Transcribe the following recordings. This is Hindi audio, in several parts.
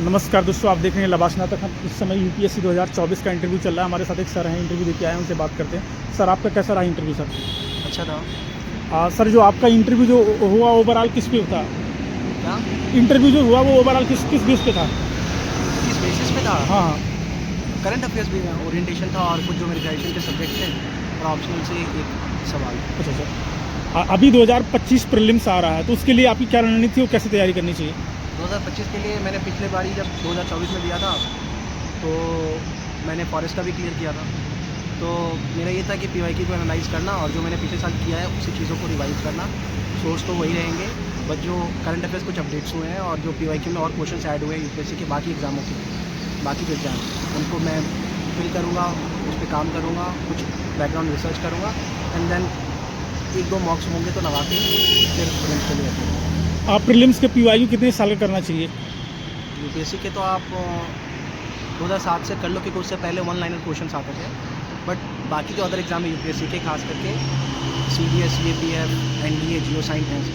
नमस्कार दोस्तों, आप देख रहे हैं लबाशना तक। हम इस समय यूपीएससी 2024 का इंटरव्यू चल रहा है। हमारे साथ एक सर हैं, इंटरव्यू देके आए हैं, उनसे बात करते हैं। सर, आपका कैसा रहा इंटरव्यू सर? अच्छा था। सर, जो आपका इंटरव्यू जो हुआ ओवरऑल किस पे था? क्या? इंटरव्यू जो हुआ वो ओवरऑल किस किस बेस पे था? किस बेसिस पे था? हाँ हाँ। करंट अफेयर्स भी ओरिएंटेशन था और कुछ जो मेरे ग्रेजुएशन के सब्जेक्ट थे और ऑप्शनल से एक सवाल। अच्छा सर, अभी 2025 प्रीलिम्स आ रहा है, तो उसके लिए आपकी क्या रणनीति है, कैसे तैयारी करनी चाहिए? 2025 के लिए मैंने पिछले बार ही जब 2024 में दिया था तो मैंने फॉरेस्ट का भी क्लियर किया था। तो मेरा ये था कि पीवाईक्यू को एनालाइज करना और जो मैंने पिछले साल किया है उसी चीज़ों को रिवाइज करना। सोर्स तो वही रहेंगे, बट जो करंट अफेयर्स कुछ अपडेट्स हुए हैं और जो पीवाईक्यू में और क्वेश्चन ऐड हुए हैं यूपीएससी के बाकी एग्जामों के, बाकी जो एग्जाम उनको मैं फिल करूँगा, उस पर काम करूँगा, कुछ बैकग्राउंड रिसर्च करूँगा एंड देन एक दो मॉक्स होंगे तो लगा के फिर प्रीलिम्स के लिए आप प्रीलिम्स के पीवाईक्यू कितने साल का करना चाहिए? यूपीएससी के तो आप 2007 से कर लो, क्योंकि उससे पहले वन लाइनर क्वेश्चन आते थे। बट बाकी जो अदर एग्जाम है यूपीएससी के, खास करके CDS, CAPF, NDA, geo science,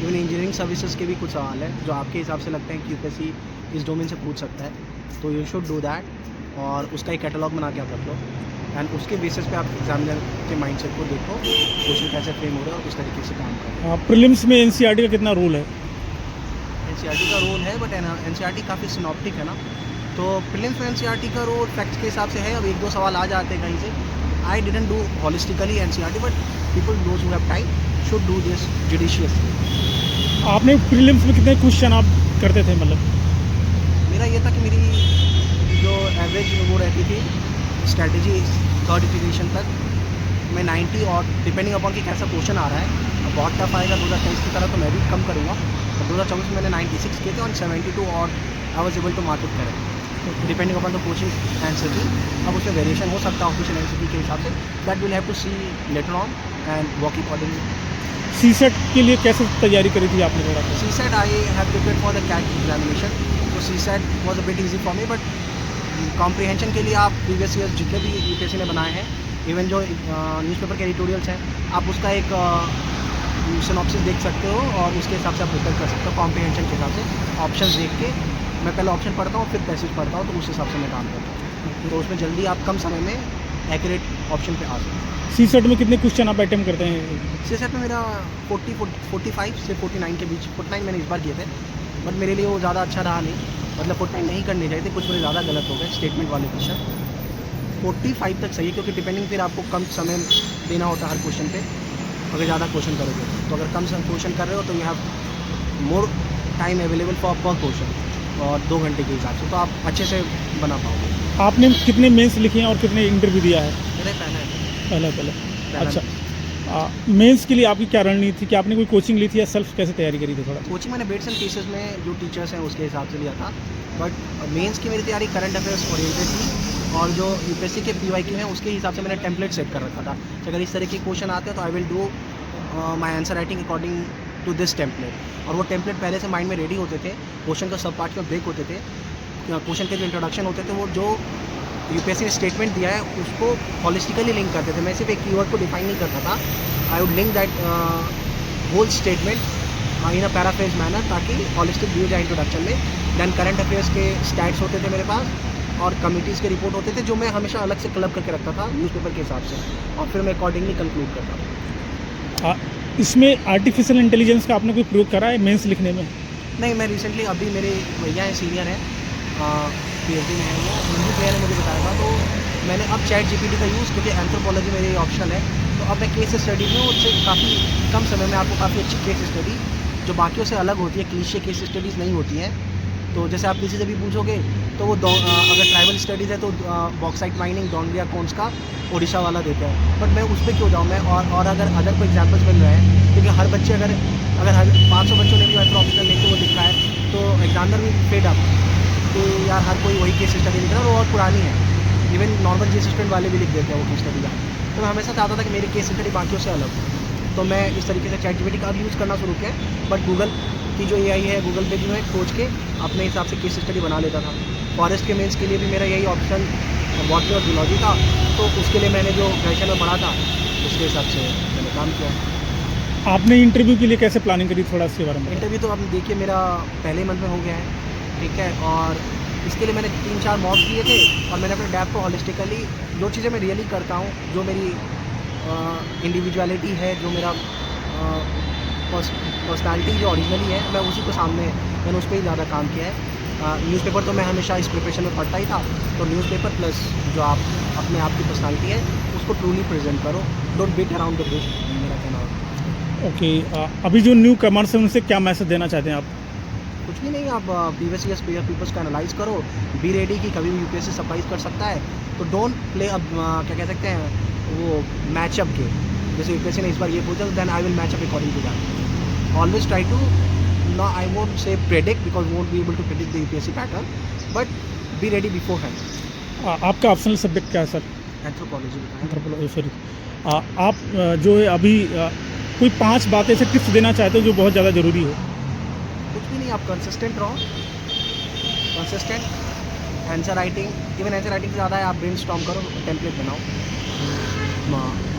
even engineering services के भी कुछ सवाल है जो आपके हिसाब से लगते हैं कि यूपीएससी इस डोमेन से पूछ सकता है, तो यू शुड डू दैट और उसका एक कैटलॉग बना के आप रख लो एंड उसके बेसिस पे आप एग्जामिनर के माइंडसेट को देखो, क्वेश्चन कैसे फ्रेम हो रहा है और किस तरीके से काम कर रहे हैं। प्रीलिम्स में एनसीईआरटी का कितना रोल है? एनसीईआरटी का रोल है, बट एनसीईआरटी काफ़ी सिनॉप्टिक है ना, तो प्रीलिम्स में एनसीईआरटी का रोल फैक्ट्स के हिसाब से है। अब एक दो सवाल आ जाते हैं कहीं से। I didn't do holistically NCERT, but people those who have time should do this judiciously. आपने प्रीलिम्स में कितने क्वेश्चन आप करते थे? मतलब मेरा ये था कि मेरी जो एवरेज वो रहती थी स्ट्रैटेजी थर्ड इटरेशन तक मैं 90, और डिपेंडिंग अपॉन कि कैसा क्वेश्चन आ रहा है, अब बहुत टफ आएगा 2023 की तरह तो मैं भी कम करूँगा। 2024 में मैंने 96 किए थे और 72 और I was able to mark it correct, depending upon the coaching answer की। अब उसमें वेरिएशन हो सकता है ऑफिशियल आंसर के हिसाब से, that will have to see later on and work accordingly. CSAT के लिए कैसे तैयारी करी थी आपने थोड़ा सा? CSAT I have prepared for the CAT examination, तो CSAT was a bit easy for me, but comprehension के लिए आप प्रीवियस ईयर जितने भी यूपीएससी ने बनाए हैं, इवन जो न्यूज़पेपर के एडिटोरियल्स हैं, आप उसका एक सिनॉप्सिस देख सकते हो और उसके हिसाब से आप प्रिपेयर कर सकते हो कॉम्प्रिहेंशन के हिसाब से। ऑप्शन देख के मैं पहले ऑप्शन पढ़ता हूँ, फिर पैसेज पढ़ता हूँ, तो उस हिसाब से मैं काम करता हूँ, तो उसमें जल्दी आप कम समय में एक्यूरेट ऑप्शन पे आ सकते हैं। सीसेट में कितने क्वेश्चन आप अटेम्प्ट करते हैं? CSAT में मेरा 45 से 49 के बीच, 49 मैंने इस बार किए थे, बट मेरे लिए वो ज़्यादा अच्छा रहा नहीं, मतलब 49 नहीं करने चाहिए थे, कुछ मेरे ज़्यादा गलत हो गए स्टेटमेंट वाले क्वेश्चन। 45 तक सही है, क्योंकि डिपेंडिंग फिर आपको कम समय देना होता है हर क्वेश्चन पे, अगर ज़्यादा क्वेश्चन करोगे तो। अगर कम क्वेश्चन कर रहे हो तो you have more time available for पर क्वेश्चन, और 2 घंटे के हिसाब से तो आप अच्छे से बना पाओगे। आपने कितने मेंस लिखे हैं और कितने इंटरव्यू दिया है? मेरा पहला है। पहले अच्छा, मेंस के लिए आपकी क्या रणनीति थी? कि आपने कोई कोचिंग ली थी या सेल्फ कैसे तैयारी करी थी? थोड़ा कोचिंग मैंने बेट्स एंड पीसेस में जो टीचर्स हैं उसके हिसाब से लिया था, बट मेंस की मेरी तैयारी करंट अफेयर्स ओरिएंटेड थी, और जो यूपीएससी के पीवाईक्यू हैं उसके हिसाब से मैंने टेम्पलेट सेट कर रखा था कि अगर इस तरह के क्वेश्चन आते हैं तो I will do my answer writing according to this template. और वो टेम्पलेट पहले से माइंड में रेडी होते थे, क्वेश्चन का सब पार्ट में ब्रेक होते थे, क्वेश्चन के जो इंट्रोडक्शन होते थे वो जो यूपीएससी ने स्टेटमेंट दिया है उसको हॉलिस्टिकली लिंक करते थे। मैं सिर्फ एक कीवर्ड को डिफाइन नहीं करता था, I would link that whole statement in a paraphrase manner, ताकि हॉलिस्टिक व्यू जाए इंट्रोडक्शन में। दैन करंट अफेयर्स के स्टैट्स होते थे मेरे पास और कमिटीज़ के रिपोर्ट होते थे, जो मैं हमेशा अलग से क्लब करके रखता था न्यूज़पेपर के हिसाब से, और फिर मैं अकॉर्डिंगली कंक्लूड करता था। इसमें आर्टिफिशियल इंटेलिजेंस का आपने कोई प्रयोग करा है मेंस लिखने में? नहीं, मैं रिसेंटली अभी मेरे भैया हैं, सीनियर हैं, PhD में है वो, मंजू भैया ने मुझे बताया था, तो मैंने अब ChatGPT का यूज़, क्योंकि एंथ्रोपोलॉजी मेरी ऑप्शनल है, तो अब मैं केस स्टडी में उससे काफ़ी कम समय में आपको काफ़ी अच्छी केस स्टडी जो बाकियों से अलग होती है, क्लीशे केस स्टडीज़ नहीं होती हैं। तो जैसे आप किसी से भी पूछोगे तो वो अगर ट्राइबल स्टडीज़ है तो बॉक्साइट माइनिंग, डोंगरिया कोन्स का उड़ीसा वाला देता है, बट मैं उस पर क्यों जाऊँ मैं, और अगर कोई एग्जाम्पल्स मिल रहे हैं, क्योंकि हर बच्चे अगर 500 बच्चों ने भी अगर ऑप्शनल लिख के वो लिखा है तो एग्जामिनर भी फेड अप कि यार हर कोई वही केस स्टडी लिख रहा है और वो और पुरानी है, इवन नॉर्मल जी स्टूडेंट वाले भी लिख देते हैं वो केस स्टडी का। तो मैं हमेशा चाहता था कि मेरी केस स्टडी बाकियों से अलग हो, तो मैं इस तरीके से ChatGPT का अब यूज़ करना शुरू किया, बट गूगल की जो AI है, गूगल पे भी मैं खोज के अपने हिसाब से केस स्टडी बना लेता था। फॉरेस्ट के मेंस के लिए भी मेरा यही ऑप्शन बॉटनी और जूलॉजी था, तो उसके लिए मैंने जो ग्रेजुएशन में पढ़ा था उसके हिसाब से मैंने काम किया। आपने इंटरव्यू के लिए कैसे प्लानिंग करी, थोड़ा इसके बारे में? इंटरव्यू तो अब देखिए मेरा पहले मंथ में हो गया है, ठीक है। और इसके लिए मैंने 3-4 मॉक दिए थे और मैंने अपने डैप को हॉलिस्टिकली जो चीज़ें मैं रियली करता हूँ, जो मेरी इंडिविजुअलिटी है, जो मेरा पर्सनालिटी जो ओरिजिनली है, मैं उसी को सामने मैंने उस पर ही ज़्यादा काम किया है। न्यूज़पेपर तो मैं हमेशा इस प्रिपरेशन में पढ़ता ही था, तो न्यूज़पेपर प्लस जो आप अपने आप की पर्सनालिटी है उसको ट्रूली प्रेजेंट करो, don't beat around the bush, मेरा कहना है। ओके, अभी जो न्यू कमर्स हैं उनसे क्या मैसेज देना चाहते हैं आप? कुछ भी नहीं, आप प्रीवियस ईयर्स पेपर्स का एनालाइज करो, बी रेडी कि कभी भी यूपीएससी सरप्राइज कर सकता है, तो डोंट प्ले अब क्या कह सकते हैं वो मैचअप के, जैसे यूपीएससी ने इस बार ये पूछा then I will match up according to that. Always try to know, I won't say predict because we won't be able to predict the UPSC pattern, but be ready beforehand. आपका ऑप्शनल सब्जेक्ट क्या है सर? Anthropology anthropology, sorry. आप जो है अभी कोई 5 बातें से टिप्स देना चाहते हो जो बहुत ज़्यादा ज़रूरी हो? कुछ भी नहीं, आप कंसिस्टेंट रहो, consistent answer writing, even answer writing से ज़्यादा है आप ब्रेनस्टॉर्म करो, टेम्पलेट बनाओ,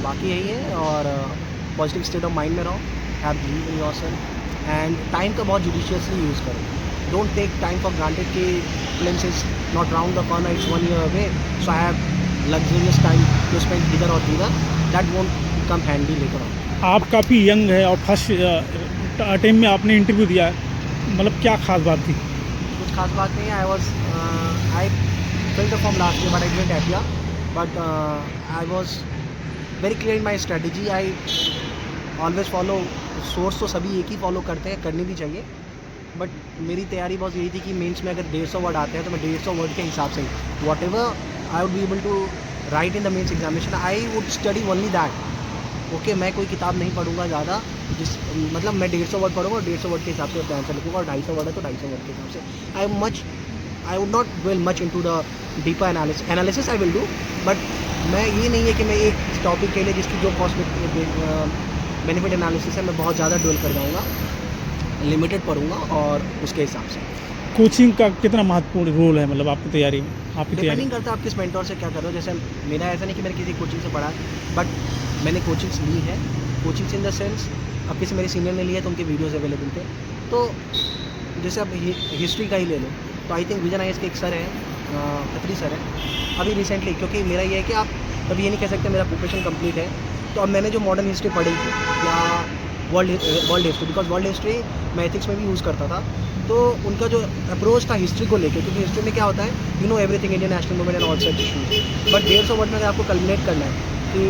बाकी यही है। और पॉजिटिव स्टेट ऑफ माइंड में रहो, have believe in yourself and time का बहुत जुडिशियसली यूज़ करो। Don't take time for granted कि films is not round the corner, it's 1 year away, so I have luxurious time to spend इधर और उधर, that won't come handy later on. आप काफ़ी यंग है और फर्स्ट टाइम में आपने इंटरव्यू दिया है, मतलब क्या खास बात थी? कुछ खास बात नहीं है, आई fill the form last year but I didn't appear, but I was very clear in my strategy. I always follow source, तो सभी एक ही फॉलो करते हैं, करनी भी चाहिए, बट मेरी तैयारी बस यही थी कि मेंस में अगर 150 वर्ड आते हैं तो मैं 150 वर्ड के हिसाब से whatever I would be able to write in the mains examination, I would study only that. Okay, मैं कोई किताब नहीं पढ़ूंगा ज़्यादा, मतलब मैं 150 वर्ड पढ़ूंगा और 150 वर्ड के हिसाब से अपना आंसर लिखूंगा, और 250 वर्ड है तो 250 वर्ड के हिसाब से। I would not well much into the deeper analysis I will do, but मैं ये नहीं है कि मैं एक टॉपिक के लिए जिसकी जो कॉस्ट बेनिफिट एनालिसिस है मैं बहुत ज़्यादा डवेल कर जाऊँगा, लिमिटेड पढ़ूंगा और उसके हिसाब से। कोचिंग का कितना महत्वपूर्ण रोल है मतलब आपकी तैयारी में? आपकी तैयारी डिपेंडिंग करता है आप किस मेंटोर से क्या कर रहे हो। जैसे मेरा ऐसा नहीं कि मैंने किसी कोचिंग से पढ़ा, बट मैंने कोचिंग्स ली है। कोचिंग्स इन द सेंस, अब किसी मेरे सीनियर ने लिए तो उनके वीडियोज़ अवेलेबल थे, तो जैसे अब हिस्ट्री का ही ले लो तो आई थिंक विजन आईएएस के एक सर हैं, खत्री सर हैं अभी रिसेंटली, क्योंकि मेरा ये है कि आप कभी ये नहीं कह सकते मेरा प्रिपरेशन कंप्लीट है, तो अब मैंने जो मॉडर्न हिस्ट्री पढ़ी थी या world history, because world history मैं एथिक्स में भी यूज़ करता था, तो उनका जो अप्रोच था हिस्ट्री को लेकर, क्योंकि हिस्ट्री में क्या होता है you know everything Indian national movement and all such issues, but 150 word में अगर आपको कल्मिनेट करना है कि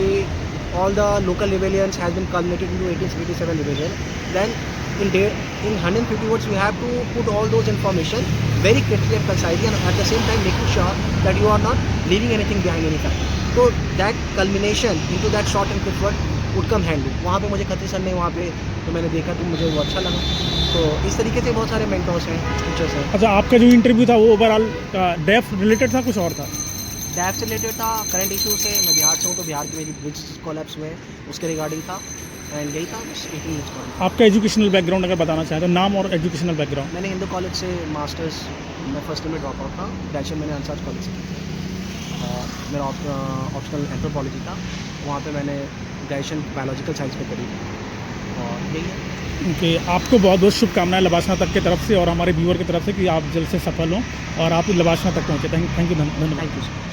all the local rebellions has been culminated into 1877 rebellion, then in 150 words you have to put all those information very critically and concisely, and at the same time making sure that you are not leaving anything behind any time. So that culmination into that short and quick word would come handy. वहाँ पे मुझे खत्री सर ने वहाँ पे तो मैंने देखा तो मुझे वो अच्छा लगा, तो इस तरीके से बहुत सारे मेंटर्स हैं, टीचर्स हैं। अच्छा, आपका जो इंटरव्यू था वो ओवरऑल डेफ रिलेटेड था, कुछ और था? डैप से रिलेटेड था, करंट इशू से, मैं बिहार से हूँ तो बिहार की मेरी ब्रिज कोलैप्स हुए हैं उसके रिगार्डिंग था, एंड यही था बस 18 मिनट्स का। आपका एजुकेशनल बैकग्राउंड अगर बताना चाहें तो नाम और एजुकेशनल बैकग्राउंड? मैंने हिंदू कॉलेज से मास्टर्स, मैं फर्स्ट ईयर में ड्रॉप आउट था, ग्रेजुएशन मैंने अंसाज कॉलेज से की थी, मेरा ऑप्शनल एंथ्रोपोलॉजी था, वहाँ पे मैंने ग्रेजुएशन बायोलॉजिकल साइंस में करी थी, और यही है। ओके, आपको बहुत बहुत शुभकामनाएं लबासना तक की तरफ से और हमारे व्यूअर की तरफ से कि आप जल्द से सफल हों और आप लबासना तक पहुँचे। थैंक यू, धन्यवाद। Thank you sir.